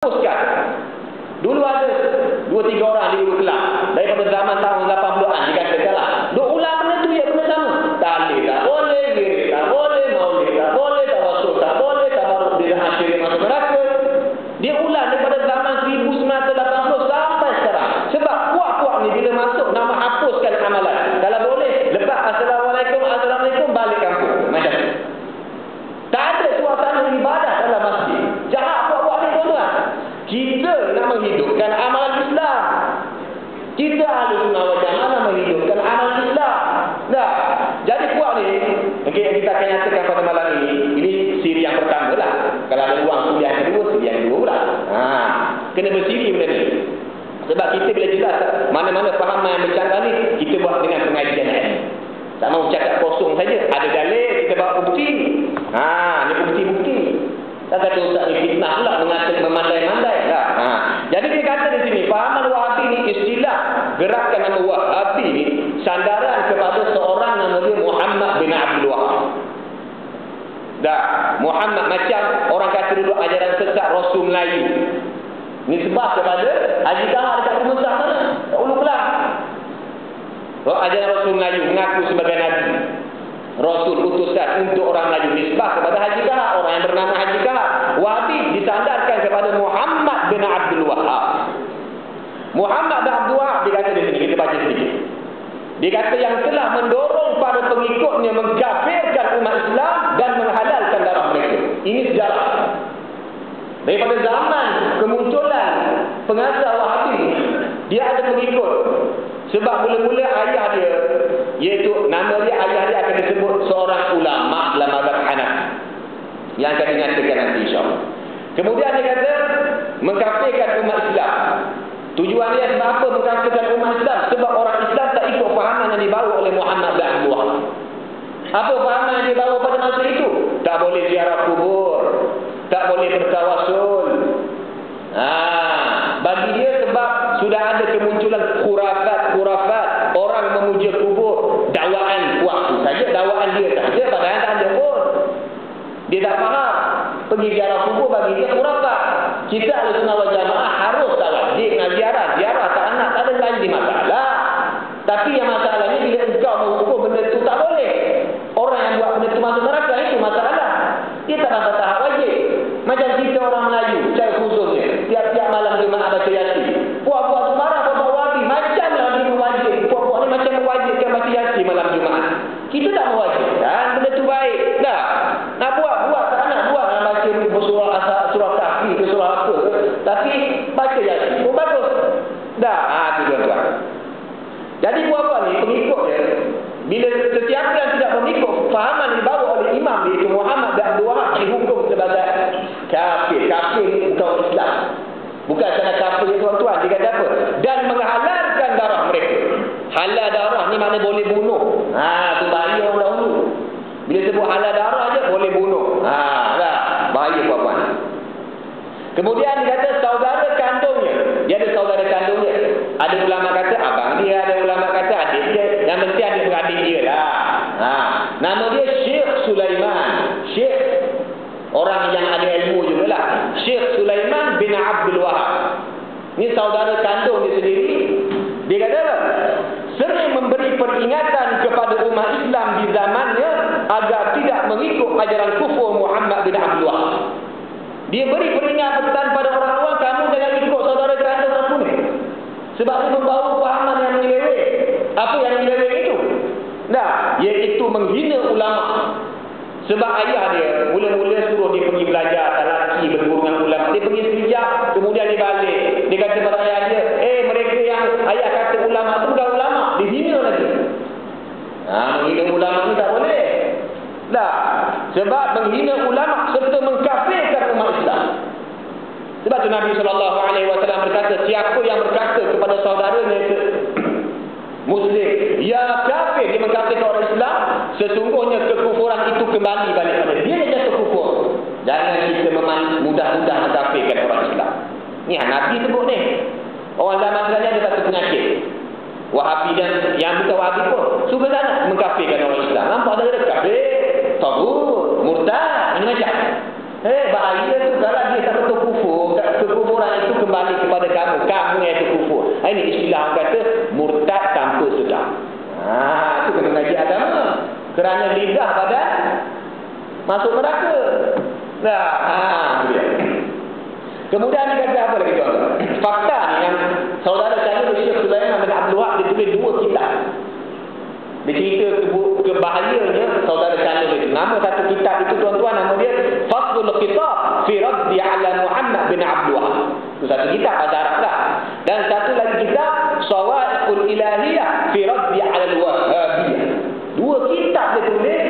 hapuskan. Dulu ada 2-3 orang di Ulu Kelang daripada zaman tahun 80-an dikatakanlah. Duk ulang benda tu ya benda sama. Talib tak boleh, wirid tak boleh, maulid tak boleh, tawassul tak boleh, tabarruk diri syirik masuk neraka. Dia ulang daripada zaman 1980 sampai sekarang. Sebab puak-puak ni bila masuk nak menghapuskan amalan. Kalau boleh, lepas assalamualaikum balik kampung. Macam tu. Tak ada suasana ibadah dalam masjid. Jahat puak-puak ni tuan-tuan. Kita nak menghidupkan amalan Islam. Kita Ahlussunnah wal Jamaah nak menghidupkan amalan Islam. Nah, jadi puak ni, okay, yang kita akan nyatakan pada malam ini siri yang pertama lah. Kalau ada ruang siri yang kedua, siri yang kedua pula. Kena bersiri benda ni. Sebab kita bila jelas mana-mana fahaman yang bercakap ni, kita buat dengan pengajian ni. Tak mau cakap kosong saja. Ada dalil, kita bawa bukti. Ni bukti-bukti. Tak kata ustaz ni fitnah pula mengatakan memandai-mandai. Jadi dia kata di sini, fahaman Wahabi ni istilah gerakan nama Wahabi ni sandaran kepada seorang nama dia Muhammad bin Abdul Wahab. Muhammad macam orang kata dulu ajaran sesat Rasul Melayu. Nisbah kepada Haji Kahar dekat Pemusah sana, Ulu Kelang. Ajaran Rasul Melayu mengaku sebagai Nabi, Rasul utusan untuk orang Melayu, nisbah kepada Haji Kahar, orang yang bernama Haji Kahar. Wahabi disandarkan kepada Muhammad bin Abdul Wahab. Muhammad bin Abdul Wahab dikata di sini, kita baca sedikit. Dia kata yang telah mendorong para pengikutnya mengkafirkan umat Islam dan menghalalkan darah mereka. Ini sejarah. Daripada zaman kemunculan pengajar Wahabi, dia ada pengikut. Sebab mula-mula ayah dia, iaitu nama dia, ayah dia akan disebut seorang ulama dalam mazhab Hanafi, yang akan dinyatakan nanti insyaAllah. Kemudian dia kata mengkafirkan umat Islam. Tujuan dia sebab apa mengkafirkan umat Islam? Sebab orang Islam tak ikut fahaman yang dibawa oleh Muhammad bin Abdul Wahab. Apa fahaman yang dibawa pada masa itu? Tak boleh ziarah kubur, tak boleh bertawassul. Bagi dia sebab sudah ada kemunculan khurafat, orang memuja kubur, dakwaan waktu saja, dakwaan dia saja, padahal tak ada pun. Dia tak faham. Pergi ziarah kubur bagi dia khurafat. Kita Ahlussunnah wal Jamaah harus tak wajib nak ziarah. Ziarah tak nak, tak ada lagi masalah. Tapi yang masalahnya bila engkau mengukur benda tu tak boleh. Orang yang buat benda tu masuk neraka, itu masalah. Dia tak dapat tahap wajib. Macam kita orang Melayu, cara khususnya, tiap-tiap malam Jumaat baca Yasin. Puak-puak tu marah, puak-puak Wahabi macamlah dia mewajib. Puak-puak ni macam mewajibkan baca Yasin malam Jumaat. Kita tak mewajibkan, benda tu baik. Dah, nak buat tak nak buat. Nak baca surah Kahfi ke surah apa ke. Tapi baca Yasin pun bagus. Dah, tu tuan-tuan. Jadi puak-puak ni pengikut dia, bila setiap yang tidak mengikut fahaman yang dibawa oleh imam dia, itu Muhammad bin Abdul Wahab, dihukum sebagai kafir. Kafir ni bukan Islam. Bukan kerana kafir tuan-tuan. Dia kata apa? Dan menghalalkan darah mereka. Halal darah ni makna boleh bunuh. Tu bahaya orang dahulu. Bila sebut halal darah je boleh bunuh. Dah. Bahaya puan-puan. Kemudian dia kata saudara kandungnya. Dia ada saudara kandungnya. Ada ulama kata abang dia, ada ulama kata adik dia. Yang mesti adik beradik dia lah. Nama dia Syekh Sulaiman. Syekh, orang yang ada ilmu jugalah. Syekh Sulaiman bin Abdul Wahab. Ini saudara kandung dia sendiri. Dia kata apa? Sering memberi peringatan kepada umat Islam di zamannya agar tidak mengikut ajaran kufur Muhammad bin Abdul Wahab. Dia beri peringatan pada orang luar, kamu jangan ikut saudara kandung aku ni. Sebab dia membawa pahaman yang menyeleweng. Apa yang menyeleweng itu? Iaitu menghina ulama. Sebab ayah dia mula-mula suruh dia pergi belajar talaki, berguru dengan ulama. Dia pergi sekejap, kemudian dia balik. Dia kata pada ayah dia, mereka yang ayah kata ulama tu bukan ulama, dihina lagi. Menghina ulama ni tak boleh. Sebab menghina ulama serta mengkafirkan umat Islam. Sebab tu Nabi SAW berkata, siapa yang berkata kepada saudaranya Muslim, ya kafir, dia mengkafirkan orang Islam, sesungguhnya kekufuran itu kembali balik pada dia yang jatuh kufur. Jangan kita mudah-mudah mengkafirkan orang Islam. Ni Nabi sebut ni. Orang zaman sekarang dia satu penyakit. Wahabi dan yang bukan Wahabi pun suka sangat mengkafirkan orang Islam. Nampak ada kafir, tagut, murtad, ini macam. Bahaya tu kalau dia tak betul kufur kerana lidah badan masuk neraka. Nah, dia. Kemudian dia kata apa lagi tuan? Fakta ni yang saudara saya Syekh Sulaiman bin Abdul Wahab dia tulis 2 kitab. Dia cerita kebahayanya saudara channel itu. Nama satu kitab itu tuan-tuan, nama dia Faslul Khitab fi Raddi ala Muhammad bin Abdul Wahab. Itu satu kitab bahasa Arab lah. Dan satu lagi kitab Sawa'iqul Ilahiyah fi Raddi ala Al-Wahabiyah. 2 kitab dia tulis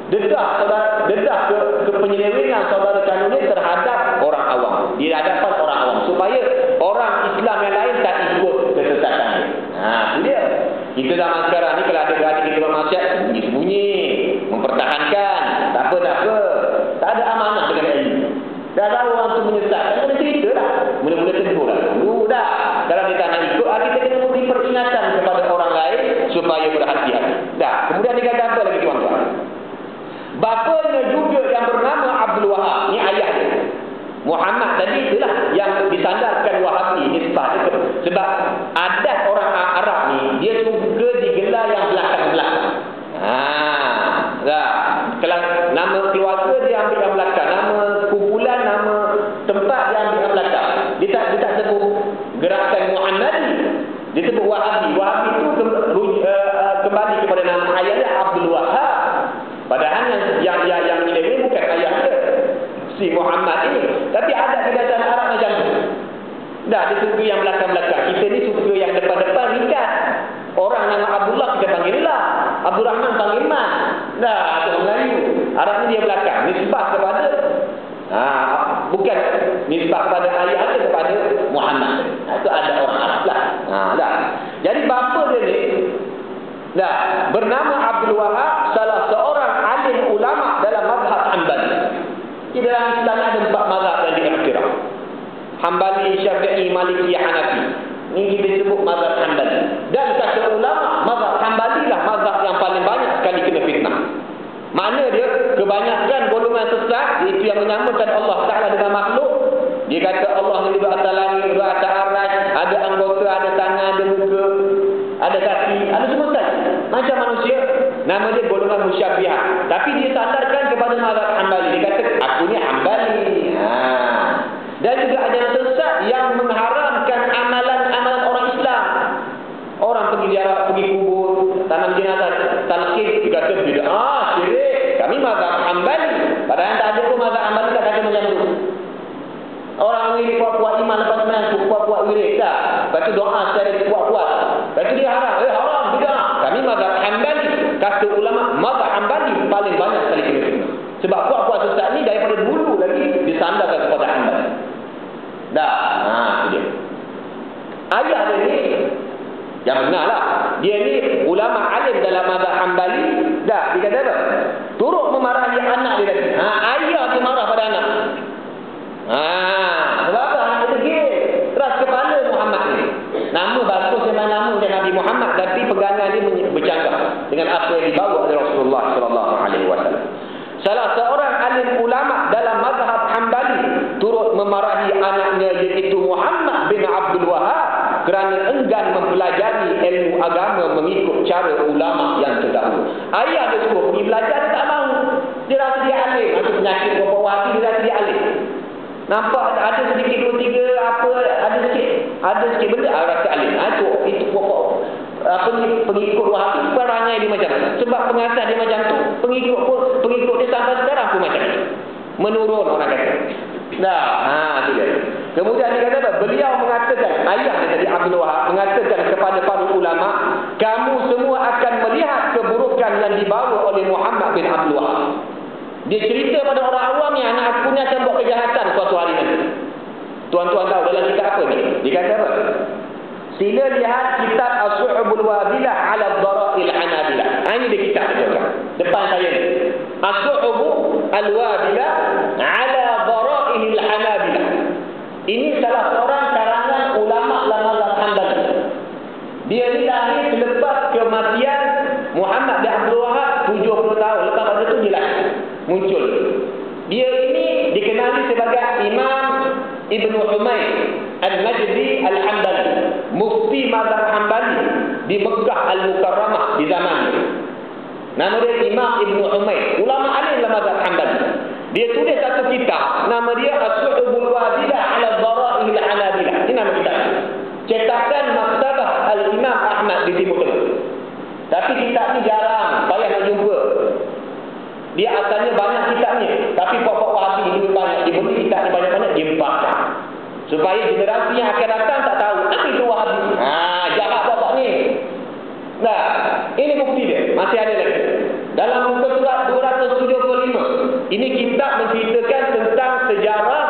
dedah ke penyelewengan saudara channel ini terhadap orang awam, di hadapan orang awam, supaya orang Islam yang lain tak ikut kesesatan dia. Itu dia. Kita zaman sekarang ni kalau ada berani kita bermaksiat, sembunyi-sembunyi, mempertahankan, tak apa. Tak ada amanah dengan ilmu. Dah tahu orang tu menyesat, tak boleh cerita lah. Mula-mula tegur lah. Dah. Kalau dia tak nak ikut, kita kena memberi peringatan kepada orang lain supaya berhati-hati. Dah. Kemudian dia kata apa lagi tuan-tuan? Bapanya juga yang bernama Abdul Wahab. Ni ayah dia. Muhammad tadi itulah yang disandarkan Wahabi nisbah dia. Sebab adat orang Arab ni dia suka digelar yang belakang-belakang. Kalau nama keluarga dia ambil yang belakang, nama kumpulan, nama tempat dia ambil yang belakang. Dia tak sebut gerakan Muhammadi. Dia sebut Wahabi. Wahabi itu kembali kepada nama ayah dia Abdul Wahab. Padahal yang ini bukan ayah dia, si Muhammad ini. Tapi ada kebiasaan Arab macam tu. Dah, dia suka yang belakang-belakang. Kita ni suka yang depan-depan ringkas. Orang nama Abdullah kita panggil lah, Abdul Rahman panggil Mat. Dah, ada orang Melayu. Arab ni dia belakang. Nisbah kepada bukan nisbah kepada ayah dia, kepada Muhammad. Itu ada orang Arab lah. Dah. Jadi bapa dia ni bernama Abdul Wahab, salah seorang alim ulama dalam mazhab Hanbali. Di dalam Islam ada 4 mazhab yang diiktiraf. Hanbali, Syafi'i, Maliki, Hanafi. Ini kita sebut mazhab Hanbali. Dan kata ulama, mazhab Hanbali lah mazhab yang paling banyak sekali kena fitnah. Makna dia kebanyakan golongan sesat itu yang menyamakan Allah Ta'ala dengan makhluk. Dia kata Allah ni di atas langit, di atas arasy, ada anggota, ada tangan, ada muka, ada kaki, ada semua sekali. Macam manusia, nama dia golongan musyabihah. Tapi dia sandarkan kepada mazhab Hanbali. Dia kata, aku ni Hanbali. Dan juga ada yang sesat yang mengharamkan amalan-amalan orang Islam. Orang pergi ziarah, pergi kubur, tanam jenazah, talqin, dia kata bid'ah, syirik. Kami mazhab Hanbali. Padahal tak ada pun mazhab Hanbali tak kata macam tu. Orang wirid puas-puas iman lepas sembahyang, puas-puas wirid dah. Lepas tu doa secara puas-puas. Lepas tu dia haram. Haram bid'ah. Kami mazhab Hanbali. Kata ulama, mazhab Hanbali paling banyak sekali kena fitnah. Sebab puas-puas sesat ni daripada dulu lagi disandarkan kepada Hanbali. Dah. Itu dia. Ayah dia ni yang benar lah. Dia ni ulama alim dalam mazhab Hanbali. Dah. Dia kata apa? Turut memarahi anak dia tadi. Ayah tu marah pada anak. Sebab apa? Anak dia degil. Keras kepala Muhammad ni. Nama bagus memang nama dia Nabi Muhammad, tapi pegangan dia bercanggah dengan apa yang dibawa oleh Rasulullah SAW. Salah seorang alim ulama dalam mazhab Hanbali turut memarahi anaknya, iaitu Muhammad bin Abdul Wahab, kerana enggan mempelajari ilmu agama mengikut cara ulama yang terdahulu. Ayah dia suruh pergi belajar, dia tak mahu. Dia rasa dia alim. Itu penyakit bapa Wahabi, dia rasa dia alim. Nampak ada sedikit 2-3 apa, ada sikit benda rasa alim. Itu pokok pengikut Wahabi perangai dia macam tu. Sebab pengasas dia macam tu, pengikut dia sampai sekarang pun macam tu. Menurun orang kata. Itu dia. Kemudian dia kata apa? Beliau mengatakan, ayah dia tadi Abdul Wahab mengatakan kepada para ulama, kamu semua akan melihat keburukan yang dibawa oleh Muhammad bin Abdul Wahab. Dia cerita pada orang awam ni, anak aku ni akan buat kejahatan suatu hari nanti. Tuan-tuan tahu dalam kitab apa ni? Dia kata apa? Sila lihat kitab As-Su'ubul Wabilah ala Dhara'il Hanabilah. Ini dia kitab dia. Depan saya ni. As-Su'ubul Wabilah ala Dhara'il Hanabilah. Ini salah seorang karangan ulama mazhab Hanbali. Dia ni lahir selepas kematian Muhammad bin Abdul Wahab 70 tahun. Lepas pada tu dia lahir. Muncul. Dia ini dikenali sebagai Imam Ibn Humaid Al-Majdi Al-Hanbali, mufti mazhab Hanbali di Mekah Al-Mukarramah di zaman ini. Nama dia Imam Ibn Humaid, ulama alim dalam mazhab Hanbali. Dia tulis satu kitab, nama dia As-Suhubul Wadilah ala Dhara'il Hanabilah. Ini nama kitab. Cetakan Maktabah Al-Imam Ahmad di Timur Tengah. Tapi kitab ni jarang, payah nak jumpa. Dia asalnya banyak kitabnya, tapi pokok Wahabi lebih banyak. Dia beli kitab ni banyak-banyak, dia baca. Supaya generasi yang akan datang tak tahu apa itu Wahabi. Jarak bapak ni. Nah, ini bukti dia. Masih ada lagi. Dalam muka surat 275, ini kitab menceritakan tentang sejarah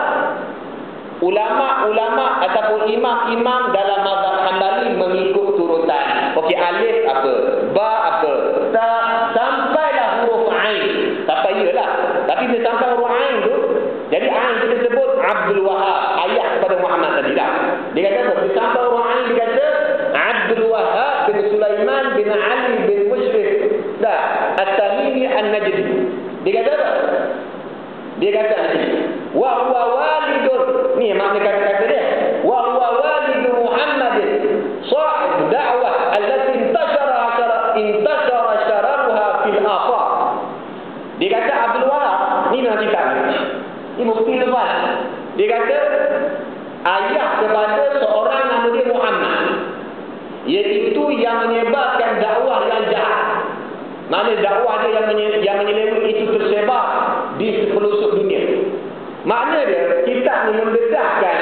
ulama-ulama ataupun imam-imam dalam mazhab Hanbali mengikut turutan. Okey, alif apa, ba apa, ta, sampailah huruf ain. Tak payahlah. Tapi bila sampai huruf ain tu, jadi ain kita sebut Abdul Wahab, ayat kepada Muhammad tadi dah. Dia kata apa? Bila sampai huruf ain dia kata Abdul Wahab bin Sulaiman bin Ali bin Mushrif dah At-Tamimi An-Najdi. Dia kata apa? Dia kata wa huwa walidun, ni makna kata-kata dia, wa huwa walidu Muhammadin sahib da'wah allati intashara syararuha fil afaq. Dia kata Abdul Wahab ni nak cerita ni bukti lepas. Dia kata ayah kepada seorang nama dia Muhammad, iaitu yang menyebarkan dakwah yang jahat. Mana dakwah dia yang menyeleweng itu tersebar di pelosok dunia. Makna dia, kitab ni mendedahkan